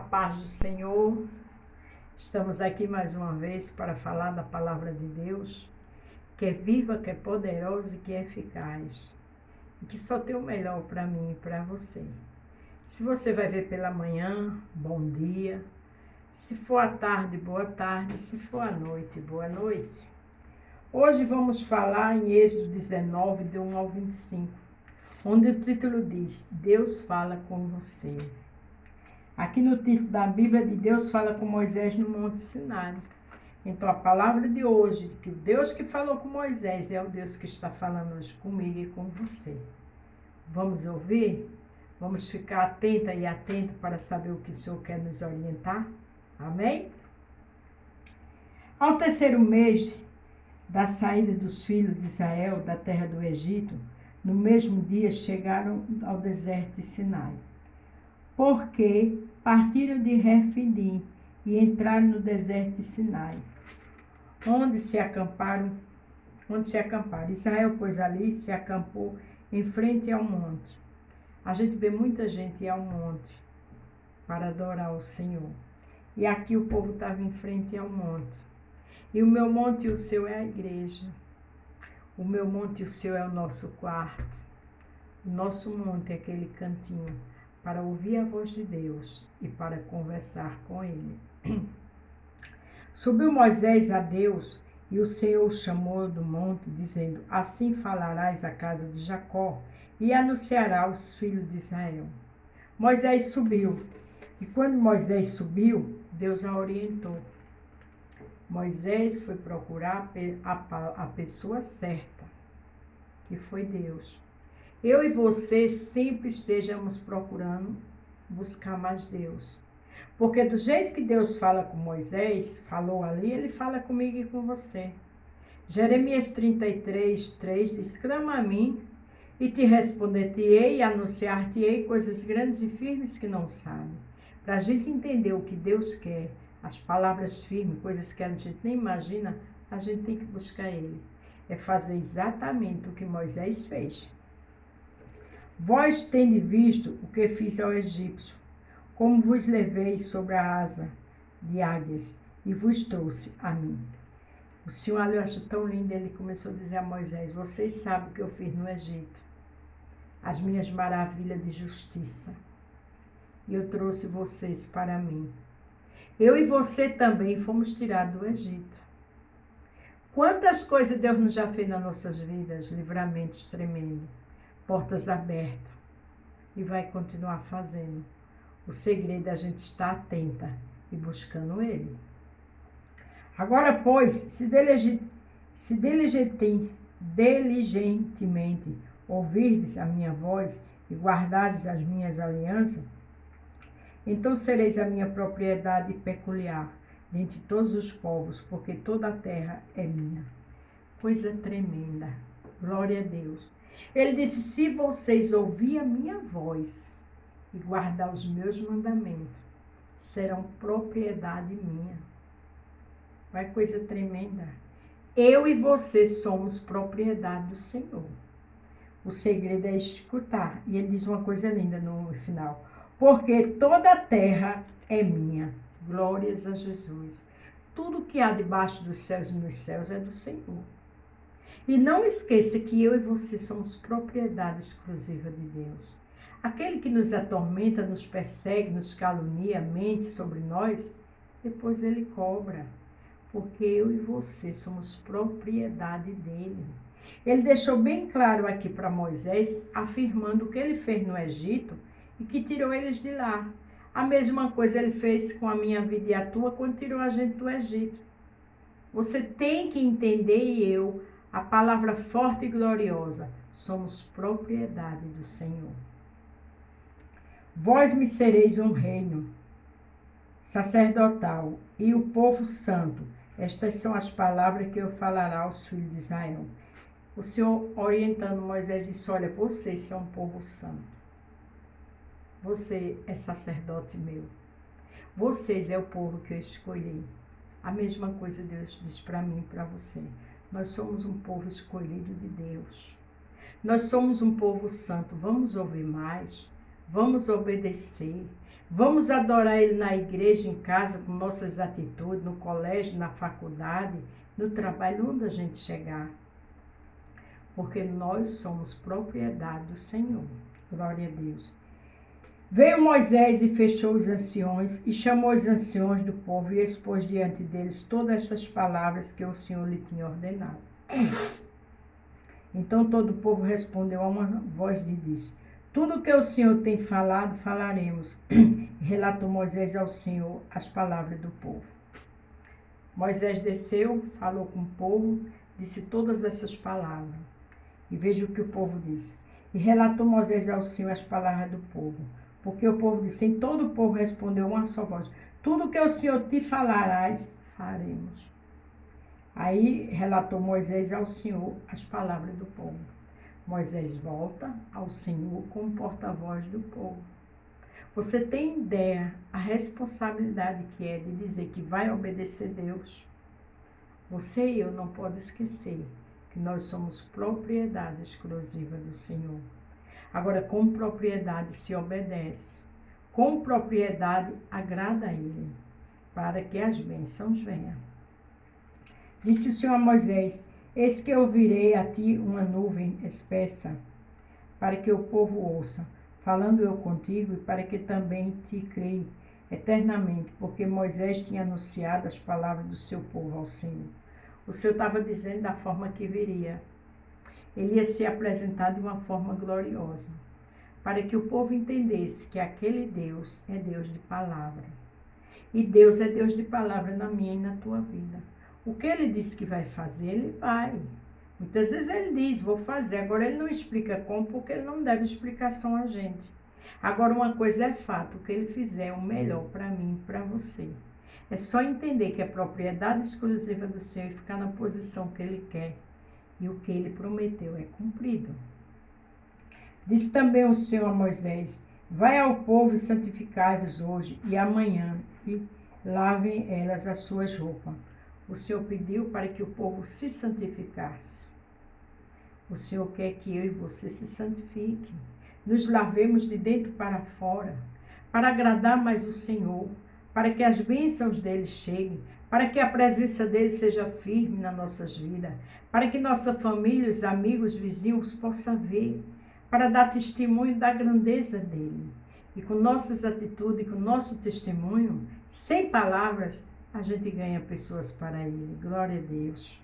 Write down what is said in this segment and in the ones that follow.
paz do Senhor, estamos aqui mais uma vez para falar da palavra de Deus, que é viva, que é poderosa e que é eficaz, e que só tem o melhor para mim e para você. Se você vai ver pela manhã, bom dia. Se for à tarde, boa tarde. Se for à noite, boa noite. Hoje vamos falar em Êxodo 19, de 1 ao 25, onde o título diz: Deus fala com você. Aqui no título da Bíblia, de Deus fala com Moisés no Monte Sinai. Então a palavra de hoje, que o Deus que falou com Moisés é o Deus que está falando hoje comigo e com você. Vamos ouvir? Vamos ficar atenta e atento para saber o que o Senhor quer nos orientar? Amém? Ao terceiro mês da saída dos filhos de Israel da terra do Egito, no mesmo dia chegaram ao deserto de Sinai, porque partiram de Refidim e entraram no deserto de Sinai, onde se acamparam. Israel, pois, ali se acampou em frente ao monte. A gente vê muita gente ir ao monte para adorar o Senhor. E aqui o povo estava em frente ao monte. E o meu monte e o seu é a igreja. O meu monte e o seu é o nosso quarto. O nosso monte é aquele cantinho para ouvir a voz de Deus e para conversar com Ele. Subiu Moisés a Deus e o Senhor o chamou do monte, dizendo: Assim falarás à casa de Jacó e anunciará aos filhos de Israel. Moisés subiu. E quando Moisés subiu, Deus a orientou. Moisés foi procurar a pessoa certa, que foi Deus. Eu e você sempre estejamos procurando buscar mais Deus. Porque do jeito que Deus fala com Moisés, falou ali, Ele fala comigo e com você. Jeremias 33:3 diz: Clama a mim e te responder-te-ei e anunciar-te-ei coisas grandes e firmes que não sabem. Para a gente entender o que Deus quer, as palavras firmes, coisas que a gente nem imagina, a gente tem que buscar Ele. É fazer exatamente o que Moisés fez. Vós tendes visto o que fiz ao egípcio, como vos levei sobre a asa de águias e vos trouxe a mim. O Senhor ali, eu acho tão lindo, ele começou a dizer a Moisés: vocês sabem o que eu fiz no Egito, as minhas maravilhas de justiça, e eu trouxe vocês para mim. Eu e você também fomos tirados do Egito. Quantas coisas Deus nos já fez nas nossas vidas, livramentos tremendos, portas abertas, e vai continuar fazendo. O segredo é a gente estar atenta e buscando Ele. Agora, pois, se diligentemente ouvirdes a minha voz e guardardes as minhas alianças, então sereis a minha propriedade peculiar dentre todos os povos, porque toda a terra é minha. Coisa tremenda. Glória a Deus. Ele disse: se vocês ouvirem a minha voz e guardar os meus mandamentos, serão propriedade minha. Vai coisa tremenda. Eu e você somos propriedade do Senhor. O segredo é escutar. E ele diz uma coisa linda no final: porque toda a terra é minha. Glórias a Jesus. Tudo que há debaixo dos céus e nos céus é do Senhor. E não esqueça que eu e você somos propriedade exclusiva de Deus. Aquele que nos atormenta, nos persegue, nos calunia, mente sobre nós, depois ele cobra. Porque eu e você somos propriedade dele. Ele deixou bem claro aqui para Moisés, afirmando o que ele fez no Egito e que tirou eles de lá. A mesma coisa ele fez com a minha vida e a tua quando tirou a gente do Egito. Você tem que entender, e eu, a palavra forte e gloriosa: somos propriedade do Senhor. Vós me sereis um reino sacerdotal e o povo santo. Estas são as palavras que eu falarei aos filhos de Israel. O Senhor, orientando Moisés, disse: olha, vocês são um povo santo. Você é sacerdote meu. Vocês é o povo que eu escolhi. A mesma coisa Deus diz para mim e para você. Nós somos um povo escolhido de Deus. Nós somos um povo santo. Vamos ouvir mais. Vamos obedecer. Vamos adorar Ele na igreja, em casa, com nossas atitudes, no colégio, na faculdade, no trabalho, onde a gente chegar. Porque nós somos propriedade do Senhor. Glória a Deus. Veio Moisés e fechou os anciões, e chamou os anciões do povo, e expôs diante deles todas estas palavras que o Senhor lhe tinha ordenado. Então todo o povo respondeu a uma voz e disse: tudo que o Senhor tem falado, falaremos. E relatou Moisés ao Senhor as palavras do povo. Moisés desceu, falou com o povo, disse todas essas palavras. E veja o que o povo disse. E relatou Moisés ao Senhor as palavras do povo. Porque o povo disse, em todo o povo respondeu uma só voz: tudo que o Senhor te falarás, faremos. Aí relatou Moisés ao Senhor as palavras do povo. Moisés volta ao Senhor como porta-voz do povo. Você tem ideia a responsabilidade que é de dizer que vai obedecer a Deus? Você e eu não podemos esquecer que nós somos propriedade exclusiva do Senhor. Agora, com propriedade se obedece. Com propriedade agrada a Ele, para que as bênçãos venham. Disse o Senhor a Moisés: eis que eu virei a ti uma nuvem espessa, para que o povo ouça, falando eu contigo, e para que também te creia eternamente, porque Moisés tinha anunciado as palavras do seu povo ao Senhor. O Senhor estava dizendo da forma que viria. Ele ia se apresentar de uma forma gloriosa, para que o povo entendesse que aquele Deus é Deus de palavra. E Deus é Deus de palavra na minha e na tua vida. O que Ele disse que vai fazer, Ele vai. Muitas vezes Ele diz, vou fazer. Agora Ele não explica como, porque Ele não deve explicação a gente. Agora uma coisa é fato, o que Ele fizer é o melhor para mim e para você. É só entender que é propriedade exclusiva do Senhor e ficar na posição que Ele quer. E o que Ele prometeu é cumprido. Disse também o Senhor a Moisés: vai ao povo e santificai-vos hoje e amanhã, e lavem elas as suas roupas. O Senhor pediu para que o povo se santificasse. O Senhor quer que eu e você se santifiquem. Nos lavemos de dentro para fora, para agradar mais o Senhor, para que as bênçãos dele cheguem, para que a presença dele seja firme nas nossas vidas, para que nossa família, os amigos, vizinhos possam ver, para dar testemunho da grandeza dele. E com nossas atitudes, com nosso testemunho, sem palavras, a gente ganha pessoas para ele. Glória a Deus.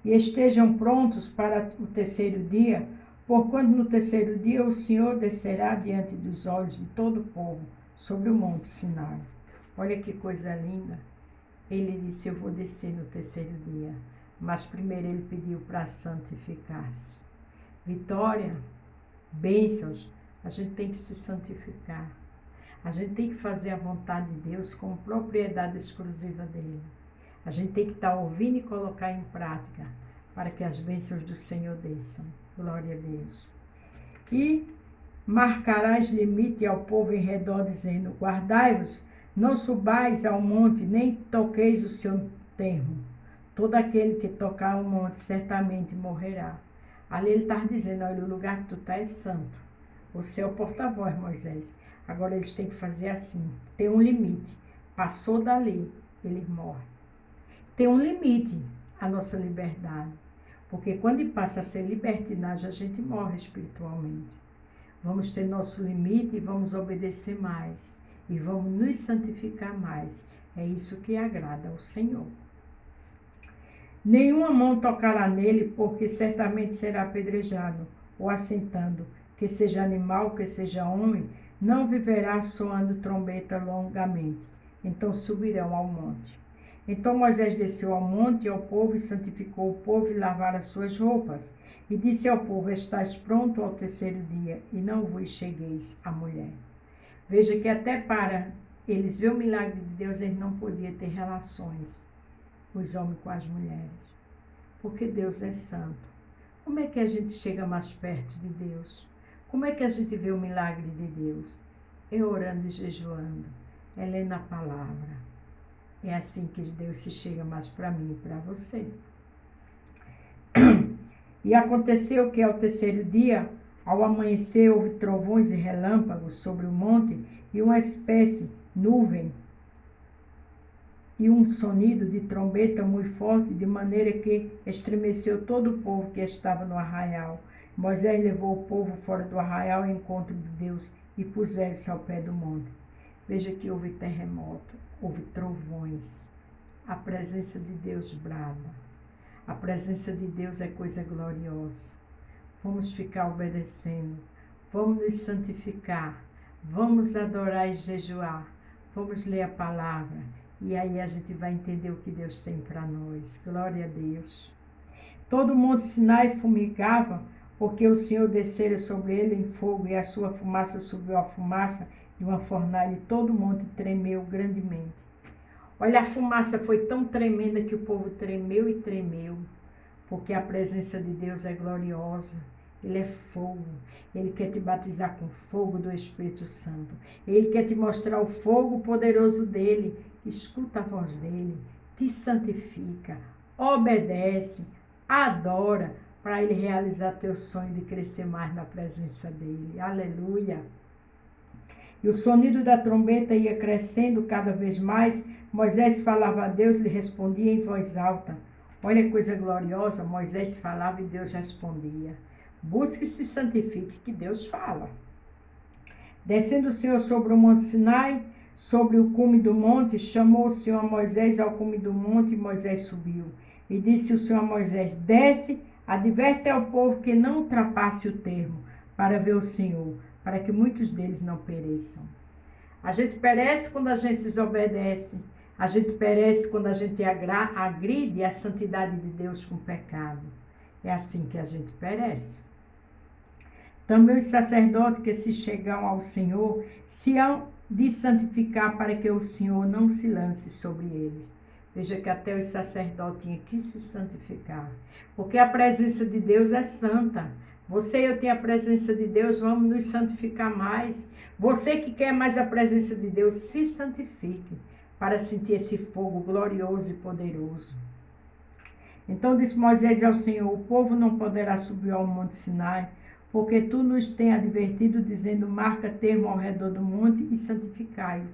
E estejam prontos para o terceiro dia, porquanto no terceiro dia o Senhor descerá diante dos olhos de todo o povo sobre o monte Sinai. Olha que coisa linda. Ele disse, eu vou descer no terceiro dia. Mas primeiro ele pediu para santificar-se. Vitória, bênçãos, a gente tem que se santificar. A gente tem que fazer a vontade de Deus como propriedade exclusiva dele. A gente tem que estar ouvindo e colocar em prática para que as bênçãos do Senhor desçam. Glória a Deus. E marcarás limite ao povo em redor, dizendo, guardai-vos, não subais ao monte, nem toqueis o seu termo. Todo aquele que tocar o monte certamente morrerá. Ali ele está dizendo, olha, o lugar que tu está é santo. Você é o porta-voz, Moisés. Agora eles têm que fazer assim, tem um limite. Passou dali, ele morre. Tem um limite a nossa liberdade. Porque quando passa a ser libertinagem, a gente morre espiritualmente. Vamos ter nosso limite e vamos obedecer mais. E vamos nos santificar mais. É isso que agrada ao Senhor. Nenhuma mão tocará nele, porque certamente será apedrejado, ou assentando, que seja animal, que seja homem, não viverá soando trombeta longamente. Então subirão ao monte. Então Moisés desceu ao monte e ao povo, e santificou o povo, e lavaram as suas roupas. E disse ao povo, estais pronto ao terceiro dia, e não vos chegueis à mulher. Veja que até para eles ver o milagre de Deus, eles não podiam ter relações, os homens com as mulheres. Porque Deus é santo. Como é que a gente chega mais perto de Deus? Como é que a gente vê o milagre de Deus? É orando e jejuando, é lendo a palavra. É assim que Deus se chega mais para mim e para você. E aconteceu que ao terceiro dia, ao amanhecer, houve trovões e relâmpagos sobre o monte, e uma espécie nuvem, e um sonido de trombeta muito forte, de maneira que estremeceu todo o povo que estava no arraial. Moisés levou o povo fora do arraial ao encontro de Deus e puseram-se ao pé do monte. Veja que houve terremoto, houve trovões. A presença de Deus brada. A presença de Deus é coisa gloriosa. Vamos ficar obedecendo. Vamos nos santificar. Vamos adorar e jejuar. Vamos ler a palavra. E aí a gente vai entender o que Deus tem para nós. Glória a Deus. Todo o monte Sinai fumegava, porque o Senhor descera sobre ele em fogo, e a sua fumaça subiu a fumaça de uma fornalha, e todo o monte tremeu grandemente. Olha, a fumaça foi tão tremenda que o povo tremeu e tremeu, porque a presença de Deus é gloriosa. Ele é fogo. Ele quer te batizar com fogo do Espírito Santo. Ele quer te mostrar o fogo poderoso dele. Escuta a voz dele, te santifica, obedece, adora, para ele realizar teu sonho de crescer mais na presença dele. Aleluia! E o sonido da trombeta ia crescendo cada vez mais. Moisés falava a Deus e lhe respondia em voz alta. Olha que coisa gloriosa, Moisés falava e Deus respondia. Busque e se santifique, que Deus fala. Descendo o Senhor sobre o monte Sinai, sobre o cume do monte, chamou o Senhor a Moisés ao cume do monte, e Moisés subiu. E disse o Senhor a Moisés, desce, adverte ao povo que não ultrapasse o termo, para ver o Senhor, para que muitos deles não pereçam. A gente perece quando a gente desobedece. A gente perece quando a gente agride a santidade de Deus com pecado. É assim que a gente perece. Também os sacerdotes que se chegam ao Senhor se hão de santificar para que o Senhor não se lance sobre eles. Veja que até os sacerdotes tinham que se santificar. Porque a presença de Deus é santa. Você e eu tenho a presença de Deus, vamos nos santificar mais. Você que quer mais a presença de Deus, se santifique para sentir esse fogo glorioso e poderoso. Então disse Moisés ao Senhor, o povo não poderá subir ao monte Sinai, porque tu nos tens advertido, dizendo, marca termo ao redor do monte e santificai-o.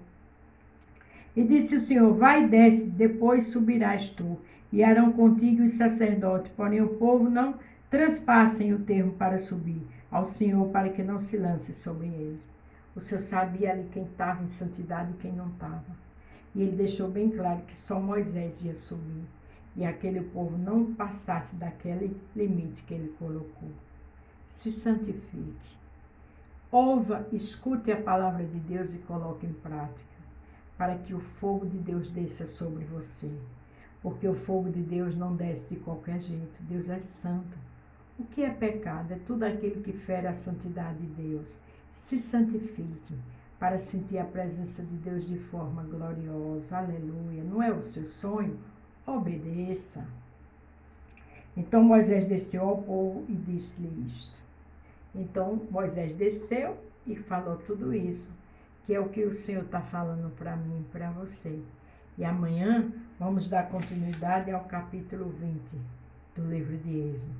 E disse o Senhor, vai e desce, depois subirás tu, e Arão contigo os sacerdotes, porém o povo não transpassem o termo para subir ao Senhor, para que não se lance sobre ele. O Senhor sabia ali quem estava em santidade e quem não estava. E ele deixou bem claro que só Moisés ia subir, e aquele povo não passasse daquele limite que ele colocou. Se santifique. Ouva, escute a palavra de Deus e coloque em prática, para que o fogo de Deus desça sobre você. Porque o fogo de Deus não desce de qualquer jeito. Deus é santo. O que é pecado? É tudo aquilo que fere a santidade de Deus. Se santifique para sentir a presença de Deus de forma gloriosa. Aleluia. Não é o seu sonho? Obedeça. Então Moisés desceu ao povo e disse-lhe isto. Então Moisés desceu e falou tudo isso, que é o que o Senhor está falando para mim e para você. E amanhã vamos dar continuidade ao capítulo 20 do livro de Êxodo.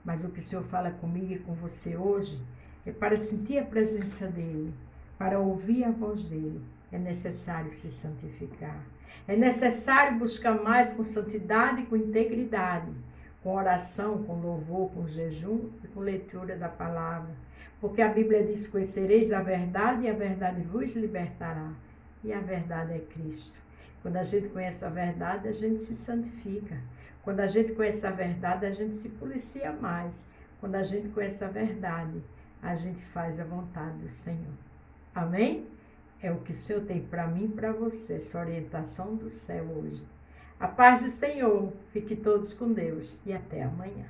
Mas o que o Senhor fala comigo e com você hoje é para sentir a presença dEle, para ouvir a voz dEle. É necessário se santificar. É necessário buscar mais com santidade e com integridade, com oração, com louvor, com jejum e com leitura da palavra. Porque a Bíblia diz, conhecereis a verdade e a verdade vos libertará. E a verdade é Cristo. Quando a gente conhece a verdade, a gente se santifica. Quando a gente conhece a verdade, a gente se policia mais. Quando a gente conhece a verdade, a gente faz a vontade do Senhor. Amém? É o que o Senhor tem para mim e para você, essa orientação do céu hoje. A paz do Senhor, fique todos com Deus e até amanhã.